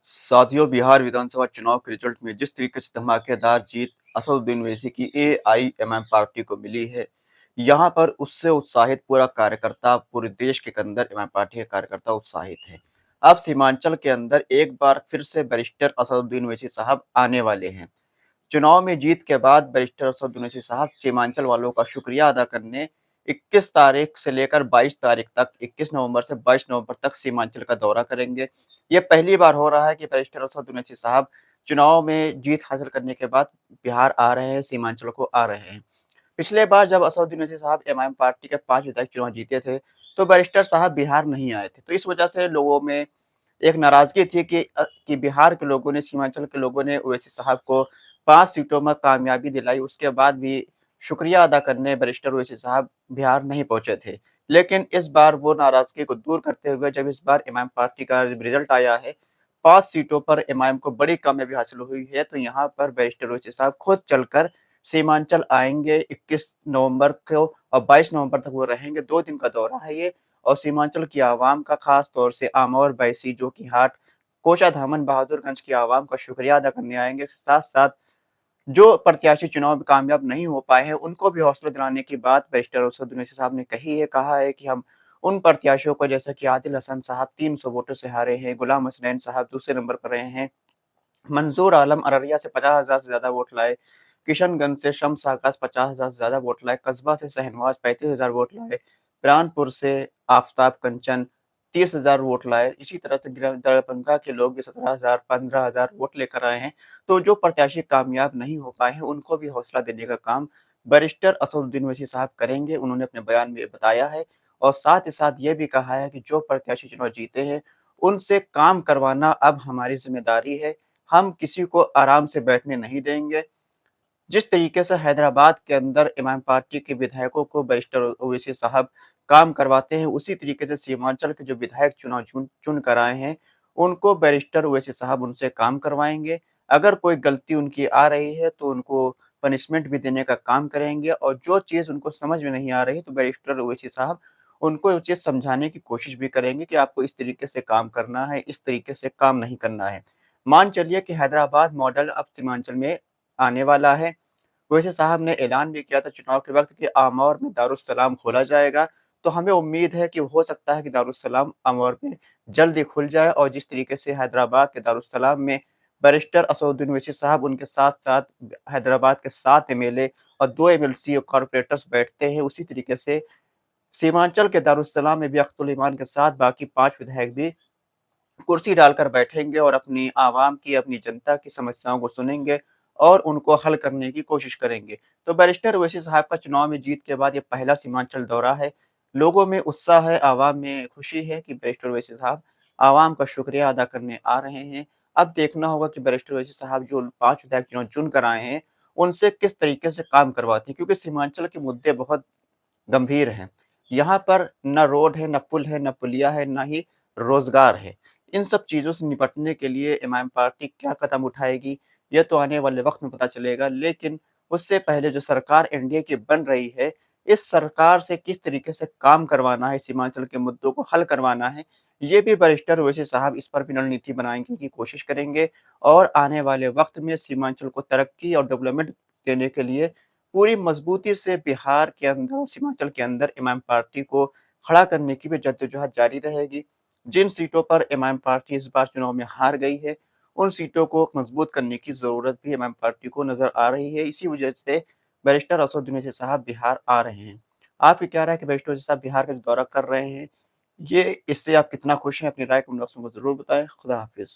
साथियों, बिहार विधानसभा चुनाव के रिजल्ट में जिस तरीके से धमाकेदार जीत असदुद्दीन ओवैसी की एआईएमआईएम पार्टी को मिली है, यहाँ पर उससे उत्साहित पूरा कार्यकर्ता, पूरे देश के अंदर एमआईएम पार्टी के कार्यकर्ता उत्साहित है। अब सीमांचल के अंदर एक बार फिर से बैरिस्टर असदुद्दीन ओवैसी साहब आने वाले हैं। चुनाव में जीत के बाद बैरिस्टर असदुद्दीन ओवैसी साहब सीमांचल वालों का शुक्रिया अदा करने 21 तारीख से लेकर 22 तारीख तक, 21 नवंबर से 22 नवंबर तक सीमांचल का दौरा करेंगे। ये पहली बार हो रहा है कि बैरिस्टर असदुद्दीन ओवैसी साहब चुनाव में जीत हासिल करने के बाद बिहार आ रहे हैं, सीमांचल को आ रहे हैं। पिछले बार जब असदुद्दीन ओवैसी साहब एमआईएम पार्टी के 5 विधायक चुनाव जीते थे, तो बैरिस्टर साहब बिहार नहीं आए थे। तो इस वजह से लोगों में एक नाराज़गी थी कि बिहार के लोगों ने, सीमांचल के लोगों ने ओवैसी साहब को 5 सीटों में कामयाबी दिलाई, उसके बाद भी शुक्रिया अदा करने बैरिस्टर ओवैसी साहब बिहार नहीं पहुँचे थे। लेकिन इस बार वो नाराज़गी को दूर करते हुए जब इस बार एमआईएम पार्टी का रिज़ल्ट आया है, 5 सीटों पर एमआईएम को बड़ी कामयाबी हासिल हुई है, तो यहाँ पर बैरिस्टर ओवैसी साहब खुद चलकर सीमांचल आएँगे 21 नवंबर को और 22 नवंबर तक वो रहेंगे, 2 दिन का दौरा है ये। और सीमांचल की आवाम का खास तौर से आमौर, बैसी, जोकीहाट, कोचाधामन, बहादुरगंज की आवाम का शुक्रिया अदा करने आएँगे। साथ-साथ जो प्रत्याशी चुनाव में कामयाब नहीं हो पाए हैं, उनको भी हौसला दिलाने की बात बैरिस्टर असदुद्दीन ओवैसी साहब ने कही है। कहा है कि हम उन प्रत्याशियों को, जैसे कि आदिल हसन साहब 300 वोटों से हारे हैं, गुलाम हसनैन साहब दूसरे नंबर पर रहे हैं, मंजूर आलम अररिया से 50,000 से ज़्यादा वोट लाए, किशनगंज से शम्स आकाश 50,000 से ज़्यादा वोट लाए, कस्बा से शहनवाज 35,000 वोट लाए, प्राणपुर से आफताब कंचन 30,000 वोट लाए। इसी तरह से दरभंगा के लोग भी 17,000, 15,000 वोट लेकर आए हैं। तो जो प्रत्याशी कामयाब नहीं हो पाए हैं, उनको भी हौसला देने का काम बैरिस्टर असदुद्दीन ओवैसी साहब करेंगे, उन्होंने अपने बयान में बताया है। और साथ ही साथ ये भी कहा है कि जो प्रत्याशी चुनाव जीते हैं, उनसे काम करवाना अब हमारी ज़िम्मेदारी है। हम किसी को आराम से बैठने नहीं देंगे। जिस तरीके से हैदराबाद के अंदर इमाम पार्टी के विधायकों को बैरिस्टर ओवैसी साहब काम करवाते हैं, उसी तरीके से सीमांचल के जो विधायक चुनाव चुन चुन कर आए हैं, उनको बैरिस्टर ओवैसी साहब उनसे काम करवाएँगे। अगर कोई गलती उनकी आ रही है, तो उनको पनिशमेंट भी देने का काम करेंगे और जो चीज़ उनको समझ में नहीं आ रही, तो बैरिस्टर ओवैसी साहब उनको वो चीज़ समझाने की कोशिश भी करेंगे कि आपको इस तरीके से काम करना है, इस तरीके से काम नहीं करना है। मान चलिए कि हैदराबाद मॉडल अब सीमांचल में आने वाला है। ओवैसी साहब ने ऐलान भी किया था चुनाव के वक़्त कि आमौर में दारुस्सलाम खोला जाएगा, तो हमें उम्मीद है कि हो सकता है कि दारुस्सलाम आमौर में जल्द ही खुल जाए और जिस तरीके से हैदराबाद के दारुस्सलाम में बैरिस्टर असदुद्दीन ओवैसी साहब, उनके साथ-साथ हैदराबाद के 7 एमएलए और 2 एमएलसी और कॉर्पोरेटर्स बैठते हैं, उसी तरीके से सीमांचल के दारुस्सलाम में भी अख्तुल ईमान के साथ बाकी 5 विधायक भी कुर्सी डालकर बैठेंगे और अपनी आवाम की, अपनी जनता की समस्याओं को सुनेंगे और उनको हल करने की कोशिश करेंगे। तो बैरिस्टर ओवैसी साहब का चुनाव में जीत के बाद ये पहला सीमांचल दौरा है। लोगों में उत्साह है, आवाम में खुशी है कि बैरिस्टर ओवैसी साहब आवाम का शुक्रिया अदा करने आ रहे हैं। अब देखना होगा कि बैरिस्टर ओवैसी साहब जो 5 विधायक चुनाव चुन कर आए हैं, उनसे किस तरीके से काम करवाते हैं क्योंकि सीमांचल के मुद्दे बहुत गंभीर हैं। यहाँ पर ना रोड है, ना पुल है, ना पुलिया है, ना ही रोज़गार है। इन सब चीज़ों से निपटने के लिए इमाम पार्टी क्या कदम उठाएगी, ये तो आने वाले वक़्त में पता चलेगा। लेकिन उससे पहले जो सरकार एनडीए की बन रही है, इस सरकार से किस तरीके से काम करवाना है, सीमांचल के मुद्दों को हल करवाना है, ये भी बैरिस्टर ओवैसी साहब इस पर भी रणनीति बनाने की कोशिश करेंगे और आने वाले वक़्त में सीमांचल को तरक्की और डेवलपमेंट देने के लिए पूरी मज़बूती से बिहार के अंदर और सीमांचल के अंदर इमाम पार्टी को खड़ा करने की भी जद्दोजहद जारी रहेगी। जिन सीटों पर इमाम पार्टी इस बार चुनाव में हार गई है, उन सीटों को मज़बूत करने की ज़रूरत भी इमाम पार्टी को नज़र आ रही है। इसी वजह से बैरिस्टर असदुद्दीन ओवैसी साहब बिहार आ रहे हैं। आपकी क्या राय है कि बैरिस्टर ओवैसी साहब बिहार का जो दौरा कर रहे हैं, ये इससे आप कितना खुश हैं? अपनी राय कमेंट बॉक्स में ज़रूर बताएँ। खुदा हाफ़िज़।